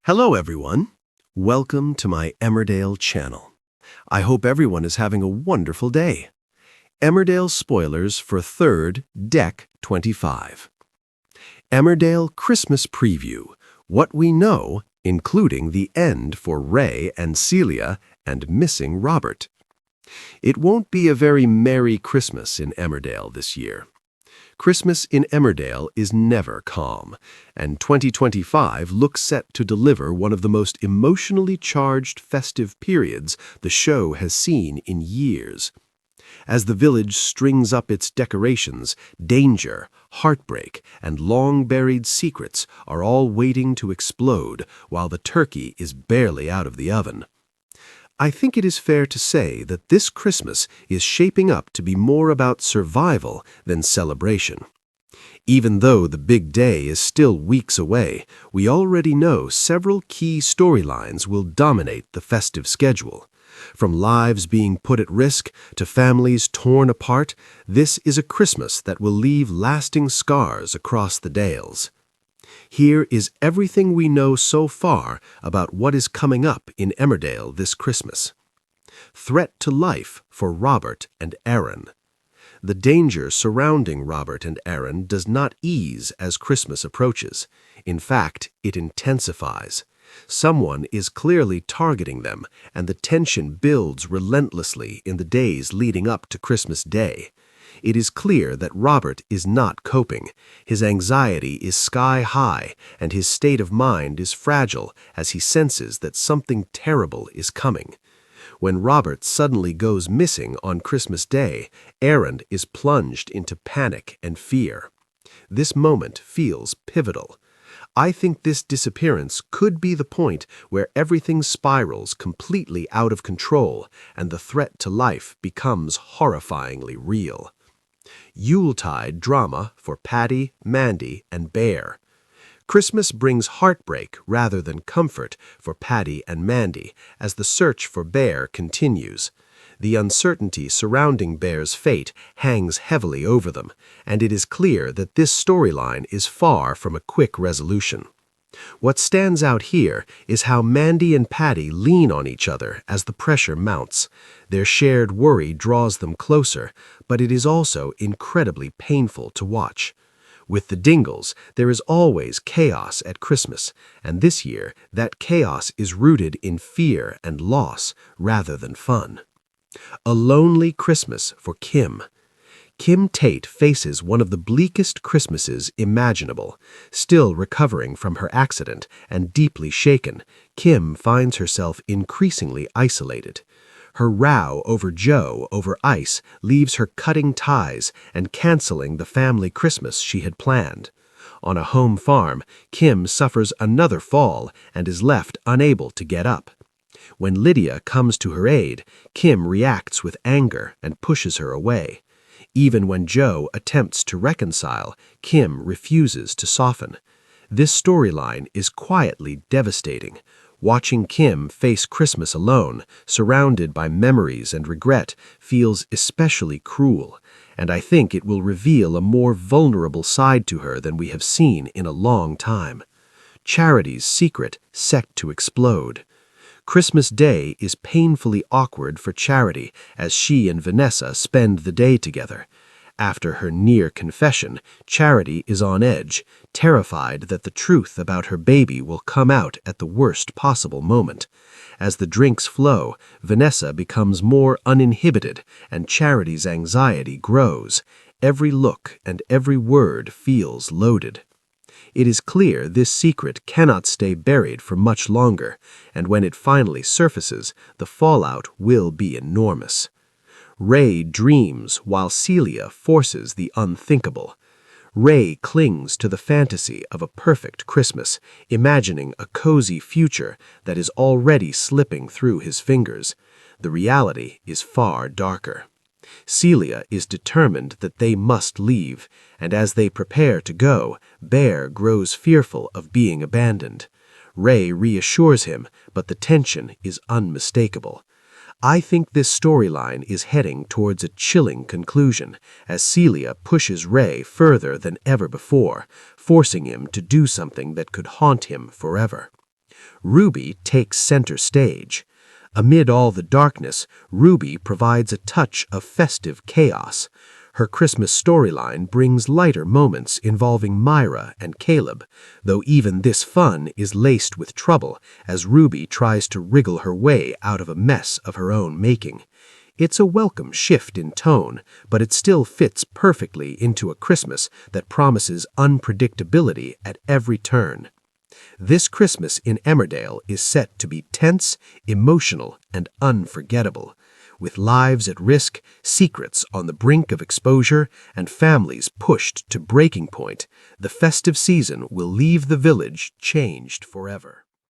Hello everyone. Welcome to my Emmerdale channel. I hope everyone is having a wonderful day. Emmerdale spoilers for 3rd, Deck 25. Emmerdale Christmas Preview. What we know, including the end for Rey and Celia and missing Robert. It won't be a very merry Christmas in Emmerdale this year. Christmas in Emmerdale is never calm, and 2025 looks set to deliver one of the most emotionally charged festive periods the show has seen in years. As the village strings up its decorations, danger, heartbreak, and long-buried secrets are all waiting to explode while the turkey is barely out of the oven. I think it is fair to say that this Christmas is shaping up to be more about survival than celebration. Even though the big day is still weeks away, we already know several key storylines will dominate the festive schedule. From lives being put at risk to families torn apart, this is a Christmas that will leave lasting scars across the Dales. Here is everything we know so far about what is coming up in Emmerdale this Christmas. Threat to life for Robert and Aaron. The danger surrounding Robert and Aaron does not ease as Christmas approaches. In fact, it intensifies. Someone is clearly targeting them, and the tension builds relentlessly in the days leading up to Christmas Day. It is clear that Robert is not coping. His anxiety is sky high, and his state of mind is fragile as he senses that something terrible is coming. When Robert suddenly goes missing on Christmas Day, Aaron is plunged into panic and fear. This moment feels pivotal. I think this disappearance could be the point where everything spirals completely out of control and the threat to life becomes horrifyingly real. Yuletide drama for Paddy, Mandy, and Bear. Christmas brings heartbreak rather than comfort for Paddy and Mandy as the search for Bear continues. The uncertainty surrounding Bear's fate hangs heavily over them, and it is clear that this storyline is far from a quick resolution. What stands out here is how Mandy and Paddy lean on each other as the pressure mounts. Their shared worry draws them closer, but it is also incredibly painful to watch. With the Dingles, there is always chaos at Christmas, and this year that chaos is rooted in fear and loss rather than fun. A lonely Christmas for Kim. Kim Tate faces one of the bleakest Christmases imaginable. Still recovering from her accident and deeply shaken, Kim finds herself increasingly isolated. Her row over Joe over ice leaves her cutting ties and canceling the family Christmas she had planned. On a home farm, Kim suffers another fall and is left unable to get up. When Lydia comes to her aid, Kim reacts with anger and pushes her away. Even when Joe attempts to reconcile, Kim refuses to soften. This storyline is quietly devastating. Watching Kim face Christmas alone, surrounded by memories and regret, feels especially cruel, and I think it will reveal a more vulnerable side to her than we have seen in a long time. Charity's secret set to explode. Christmas Day is painfully awkward for Charity as she and Vanessa spend the day together. After her near confession, Charity is on edge, terrified that the truth about her baby will come out at the worst possible moment. As the drinks flow, Vanessa becomes more uninhibited, and Charity's anxiety grows. Every look and every word feels loaded. It is clear this secret cannot stay buried for much longer, and when it finally surfaces, the fallout will be enormous. Rey dreams while Celia forces the unthinkable. Rey clings to the fantasy of a perfect Christmas, imagining a cozy future that is already slipping through his fingers. The reality is far darker. Celia is determined that they must leave, and as they prepare to go, Bear grows fearful of being abandoned. Rey reassures him, but the tension is unmistakable. I think this storyline is heading towards a chilling conclusion as Celia pushes Rey further than ever before, forcing him to do something that could haunt him forever. Ruby takes center stage. Amid all the darkness, Ruby provides a touch of festive chaos. Her Christmas storyline brings lighter moments involving Myra and Caleb, though even this fun is laced with trouble as Ruby tries to wriggle her way out of a mess of her own making. It's a welcome shift in tone, but it still fits perfectly into a Christmas that promises unpredictability at every turn. This Christmas in Emmerdale is set to be tense, emotional, and unforgettable. With lives at risk, secrets on the brink of exposure, and families pushed to breaking point, the festive season will leave the village changed forever.